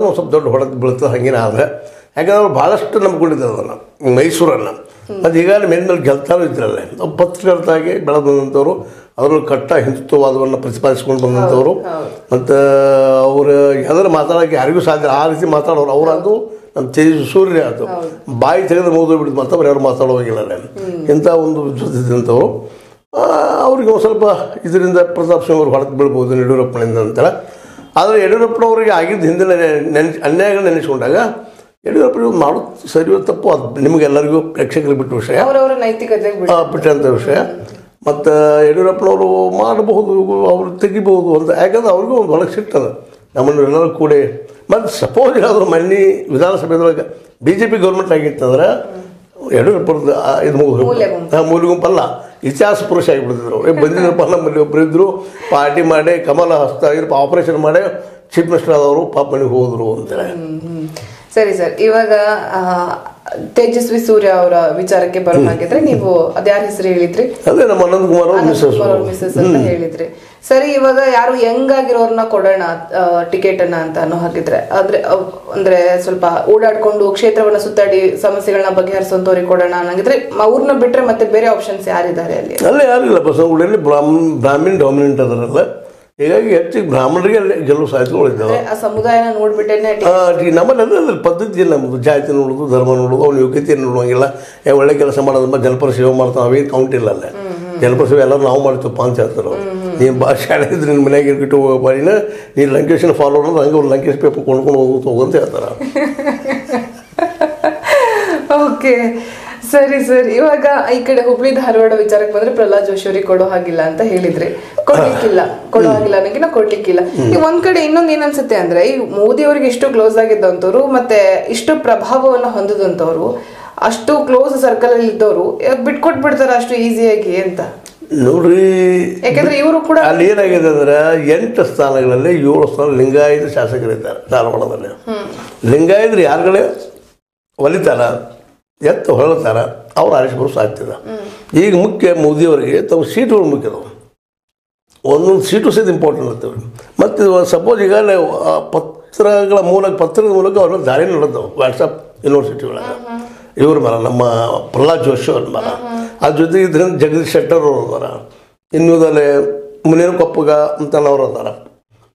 ಸ್ವಲ್ಪ ದೊಡ್ಡ ಹೊಡೆದು ಬೀಳ್ತದೆ ಹಂಗೇನ ಆದರೆ ಯಾಕಂದ್ರೆ ಅವ್ರು ಭಾಳಷ್ಟು ನಂಬ್ಕೊಂಡಿದ್ದಾರೆ ಅದನ್ನು ಮೈಸೂರನ್ನು ಅದು ಈಗಾಗಲೇ ಮೇಲೆ ಗೆಲ್ತಾರು ಇದ್ರಲ್ಲ ಪತ್ರಕರ್ತಾಗಿ ಬೆಳೆದಂಥವ್ರು ಅವರು ಕಟ್ಟ ಹಿಂದುತ್ವವಾದವನ್ನು ಪ್ರತಿಪಾದಿಸ್ಕೊಂಡು ಬಂದಂಥವ್ರು ಮತ್ತು ಅವರು ಯಾವ್ದಾರು ಮಾತಾಡೋಕ್ಕೆ ಯಾರಿಗೂ ಸಾಧ್ಯ ಆ ರೀತಿ ಮಾತಾಡೋರು ಅವರದು ನಮ್ಮ ತೇಜ್ ಸೂರ್ಯ ಅದು ಬಾಯಿ ತೆಗೆದು ಮುಗಿದು ಬಿಡಿದು ಮತ್ತೊಬ್ಬರು ಯಾರು ಮಾತಾಡೋವಾಗಿಲ್ಲ ಇಂಥ ಒಂದು ಜೊತೆದಂಥವ್ರು ಅವ್ರಿಗೆ ಒಂದು ಸ್ವಲ್ಪ ಇದರಿಂದ ಪ್ರತಾಪ್ ಸಿಂಗ್ ಅವ್ರು ಹೊಡೆದು ಬೀಳ್ಬೋದು ಯಡಿಯೂರಪ್ಪನಿಂದ ಅಂತೇಳಿ ಆದರೆ ಯಡಿಯೂರಪ್ಪನವರಿಗೆ ಆಗಿದ್ದ ಹಿಂದಿನ ಅನ್ಯಾಯಗಳು ನೆನೆಸ್ಕೊಂಡಾಗ ಯಡಿಯೂರಪ್ಪ ಮಾಡೋದು ಸರಿಯೋ ತಪ್ಪು ಅದು ನಿಮಗೆಲ್ಲರಿಗೂ ಪ್ರೇಕ್ಷಕರಿಗೆ ಬಿಟ್ಟ ವಿಷಯ ಬಿಟ್ಟಂಥ ವಿಷಯ ಮತ್ತು ಯಡಿಯೂರಪ್ಪನವರು ಮಾಡಬಹುದು ಅವರು ತೆಗಿಬಹುದು ಅಂತ ಯಾಕಂದ್ರೆ ಅವ್ರಿಗೂ ಒಂದು ಒಳಗೆ ಸಿಗ್ತದೆ ನಮ್ಮನ್ನು ಎಲ್ಲರೂ ಕೂಡ ಮತ್ತು ಸಪೋಸ್ ಏನಾದರೂ ಮೊನ್ನೆ ವಿಧಾನಸಭೆದೊಳಗೆ BJP ಗೌರ್ಮೆಂಟ್ ಆಗಿತ್ತಂದ್ರೆ ಯಡಿಯೂರಪ್ಪರದ್ದು ಇದು ಮೂಲ ಗುಂಪಲ್ಲ ಇತಿಹಾಸ ಪುರುಷ ಆಗಿಬಿಡ್ತಿದ್ರು ಬಂದಿದ್ರಪ್ಪ ನಮ್ಮಲ್ಲಿ ಒಬ್ಬರು ಇದ್ದರು ಪಾರ್ಟಿ ಮಾಡಿ ಕಮಲ ಹಸ್ತ ಆಪರೇಷನ್ ಮಾಡಿ ಚೀಫ್ ಮಿನಿಸ್ಟರ್ ಆದವರು ಪಾಪ ಮನೆಗೆ ಹೋದರು ಅಂತೇಳಿ. ಸರಿ ಸರ್, ಇವಾಗ ತೇಜಸ್ವಿ ಸೂರ್ಯ ಅವರ ವಿಚಾರಕ್ಕೆ ಬರೋದಾಗಿದ್ರೆ ನೀವು ಅದ್ಯಾರ ಹೆಸರು ಹೇಳಿದ್ರಿ? ಅದೇ ನಮ್ಮ ಅನಂತ್ ಕುಮಾರ್ ಮಿಸಸ್ ಅಂತ ಹೇಳಿದ್ರಿ. ಸರಿ, ಇವಾಗ ಯಾರು ಯಂಗ್ ಆಗಿರೋರ್ನ ಕೊಡೋಣ ಟಿಕೆಟ್ ಅನ್ನ ಅಂತ ಅನ್ನೋ ಹಾಗಿದ್ರೆ ಅಂದ್ರೆ ಸ್ವಲ್ಪ ಓಡಾಡ್ಕೊಂಡು ಕ್ಷೇತ್ರವನ್ನ ಸುತ್ತಾಡಿ ಸಮಸ್ಯೆಗಳನ್ನ ಬಗೆಹರಿಸುವಂತವ್ರಿಗೆ ಕೊಡೋಣ ಅನ್ನಂಗಿದ್ರೆ ಅವ್ರನ್ನ ಬಿಟ್ರೆ ಮತ್ತೆ ಬೇರೆ ಆಪ್ಷನ್ಸ್ ಯಾರಿದ್ದಾರೆ ಅಲ್ಲಿ? ಅಲ್ಲೇ ಯಾರಿಲ್ಲ ಬಸವನಗುಡಿಯಲ್ಲಿ ಬ್ರಾಹ್ಮಿನ್ ಡಾಮಿನೆಂಟ್ ಅದರಲ್ಲ, ಹೀಗಾಗಿ ಹೆಚ್ಚಿಗೆ ಬ್ರಾಹ್ಮಣರಿಗೆ ಅಲ್ಲಿ ಗೆಲುವು ಸಾಧ್ಯತೆಗಳಿದ್ದಾವೆ. ಆ ಸಮುದಾಯನ ನೋಡ್ಬಿಟ್ಟೇನೆ ನಮ್ಮಲ್ಲಿ ಅದ್ರ ಪದ್ಧತಿ ಇಲ್ಲ, ನಮ್ಮದು ಜಾತಿ ನೋಡೋದು, ಧರ್ಮ ನೋಡೋದು, ಅವ್ನ ಯೋಗ್ಯತೆಯನ್ನು ನೋಡುವಂಗಿಲ್ಲ. ಒಳ್ಳೆ ಕೆಲಸ ಮಾಡೋದಮ್ಮ ಜನಪರ ಸೇವೆ ಮಾಡ್ತಾವೆ, ಅವೇನು ಕೌಂಟ್ ಇಲ್ಲ ಅಲ್ಲೇ. ಜನಪರ ಸೇವೆ ಎಲ್ಲರೂ ನಾವು ಮಾಡ್ತೀವಪ್ಪ ಅಂತ ಹೇಳ್ತಾರೆ. ನೀನು ಭಾಳ ಶಾಲೆ ಇದ್ರೆ ನಿನ್ನ ಮನೆಯಾಗ ಇಟ್ಬಿಟ್ಟು ಹೋಗೋಣ, ನೀನು ಲಂಕೇಶನ್ ಫಾಲೋ ಮಾಡೋದು ಹಂಗೆ ಅವ್ರು ಲಂಕೇಶ್ ಪೇಪರ್ ಕೊಂಡ್ಕೊಂಡು ಹೋಗಂತ ಹೇಳ್ತಾರೆ. ಓಕೆ, ಸರಿ ಸರ್. ಇವಾಗ ಈ ಕಡೆ ಹುಬ್ಳಿ ಧಾರವಾಡ ವಿಚಾರಕ್ಕೆ ಬಂದ್ರೆ ಪ್ರಹ್ಲಾದ್ ಜೋಶಿ ಅವ್ರಿಗೆ ಕೊಡೋ ಹಾಗಿಲ್ಲ ಅಂತ ಹೇಳಿದ್ರಿ. ಕೊಡೋ ಹಾಗಿಲ್ಲ ಅನ್ನೋಕಿನ ಕೊಡ್ಲಿಕ್ಕಿಲ್ಲ. ಈಗ ಒಂದ್ ಕಡೆ ಇನ್ನೊಂದು ಏನ್ ಅನ್ಸುತ್ತೆ ಅಂದ್ರೆ, ಈ ಮೋದಿ ಅವ್ರಿಗೆ ಇಷ್ಟು ಕ್ಲೋಸ್ ಆಗಿದ್ದಂಥವ್ರು ಮತ್ತೆ ಇಷ್ಟು ಪ್ರಭಾವವನ್ನ ಹೊಂದಿದಂಥವ್ರು, ಅಷ್ಟು ಕ್ಲೋಸ್ ಸರ್ಕಲ್ ಅಲ್ಲಿ ಇದ್ದವರು ಬಿಟ್ಕೊಟ್ಬಿಡ್ತಾರ ಅಷ್ಟು ಈಸಿಯಾಗಿ ಅಂತ ನೋಡ್ರಿ. ಯಾಕಂದ್ರೆ ಇವರು ಕೂಡ ಅಲ್ಲಿ ಏನಾಗಿದೆ ಅಂದ್ರೆ 8 ಸ್ಥಾನಗಳಲ್ಲಿ 7 ಸ್ಥಾನ ಲಿಂಗಾಯತ ಶಾಸಕರಿದ್ದಾರೆ ಧಾರವಾಡದಲ್ಲಿ. ಲಿಂಗಾಯತರು ಯಾರುಗಳೇ ಒಲಿತಾರ ಎತ್ತು ಹೊರತಾರ ಅವ್ರು ಆರಿಸ್ಬರೋ ಸಾಧ್ಯದ. ಈಗ ಮುಖ್ಯ ಮೋದಿಯವರಿಗೆ ತಮ್ಮ ಸೀಟುಗಳು ಮುಖ್ಯದವು, ಒಂದೊಂದು ಸೀಟು ಸಹಿತ ಇಂಪಾರ್ಟೆಂಟ್ ಆಗ್ತವೆ. ಮತ್ತು ಸಪೋಸ್ ಈಗಾಗಲೇ ಪತ್ರದ ಮೂಲಕ ಅವ್ರ ದಾರಿ ನಡೆದವು ವಾಟ್ಸಪ್ ಯೂನಿವರ್ಸಿಟಿಗಳಾಗ ಇವ್ರ ಮೇಲೆ, ನಮ್ಮ ಪ್ರಹ್ಲಾದ್ ಜೋಶಿ ಅವ್ರ ಮೇಲೆ. ಅದ್ರ ಜೊತೆಗೆ ಇದರಿಂದ ಜಗದೀಶ್ ಶೆಟ್ಟರ್ ಅವರು ಅದಾರ, ಇನ್ನೂದಲ್ಲಿ ಮುನೇರು ಕೊಪ್ಪಗ ಅಂತನವ್ರು ಅದಾರ.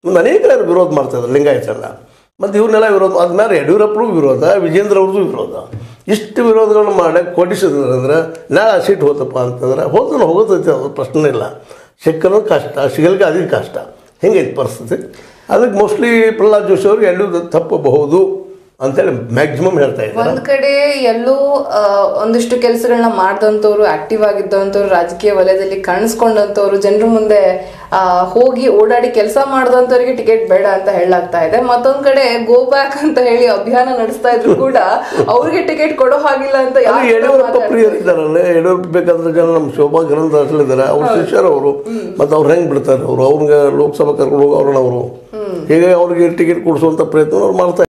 ಒಂದು ಅನೇಕ ವಿರೋಧ ಮಾಡ್ತಾಯಿದ್ದಾರೆ ಲಿಂಗಾಯತಲ್ಲ. ಮತ್ತು ಇವ್ರನ್ನೆಲ್ಲ ವಿರೋಧ ಆದ್ಮೇಲೆ ಯಡಿಯೂರಪ್ಪರಿಗೂ ವಿರೋಧ, ವಿಜೇಂದ್ರ ಅವ್ರದ್ದು ವಿರೋಧ. ಇಷ್ಟು ವಿರೋಧಗಳನ್ನ ಮಾಡಿ ಕೊಡಿಸಿದ್ರೆ ನಾಳೆ ಆ ಸೀಟ್ ಹೋತಪ್ಪ ಅಂತಂದ್ರೆ ಹೋಗೋದೈತೆ, ಅದು ಪ್ರಶ್ನೆ ಇಲ್ಲ. ಸಿಕ್ಕಲು ಕಷ್ಟ, ಸಿಗಲಿಕ್ಕೆ ಅದಕ್ಕೆ ಕಷ್ಟ, ಹೆಂಗೈತೆ ಪರಿಸ್ಥಿತಿ. ಅದಕ್ಕೆ ಮೋಸ್ಟ್ಲಿ ಪ್ರಹ್ಲಾದ್ ಜೋಶಿ ಅವ್ರಿಗೆ ಎಲ್ಲೂ ತಪ್ಪಬಹುದು ಅಂತೇಳಿ ಮ್ಯಾಕ್ಸಿಮಮ್ ಹೇಳ್ತಾ ಇದ್ದಾರೆ. ಒಂದ್ ಕಡೆ ಎಲ್ಲೂ ಒಂದಿಷ್ಟು ಕೆಲಸಗಳನ್ನ ಮಾಡ್ದಂಥವ್ರು, ಆಕ್ಟಿವ್ ಆಗಿದ್ದಂಥವ್ರು, ರಾಜಕೀಯ ವಲಯದಲ್ಲಿ ಕಾಣಿಸ್ಕೊಂಡಂಥವ್ರು, ಜನರ ಮುಂದೆ ಹೋಗಿ ಓಡಾಡಿ ಕೆಲಸ ಮಾಡಿದಂಥವ್ರಿಗೆ ಟಿಕೆಟ್ ಬೇಡ ಅಂತ ಹೇಳಲಾಗ್ತಾ ಇದೆ. ಮತ್ತೊಂದ್ ಕಡೆ ಗೋ ಬ್ಯಾಕ್ ಅಂತ ಹೇಳಿ ಅಭಿಯಾನ ನಡೆಸ್ತಾ ಇದ್ರು ಕೂಡ ಅವ್ರಿಗೆ ಟಿಕೆಟ್ ಕೊಡೋ ಹಾಗಿಲ್ಲ ಅಂತ. ಯಡಿಯೂರಪ್ಪ ಪ್ರಿಯರಿದ್ದಾರಲ್ಲ, ಯಡಿಯೂರಪ್ಪ ಬೇಕಾದ್ರೆ ಜನ ನಮ್ಮ ಶೋಭಾ ಕರಂದ್ಲಾಜ್ ಅವ್ರ ಶಿಷ್ಯರವರು, ಮತ್ತು ಅವ್ರು ಹೆಂಗೆ ಬಿಡ್ತಾರೆ, ಅವ್ರಿಗೆ ಲೋಕಸಭಾ ಕರ್ಕೊಂಡು ಹೋಗೋರು ಅವರು. ಹೀಗಾಗಿ ಅವ್ರಿಗೆ ಟಿಕೆಟ್ ಕೊಡಿಸುವಂಥ ಪ್ರಯತ್ನ ಅವ್ರು ಮಾಡ್ತಾರೆ.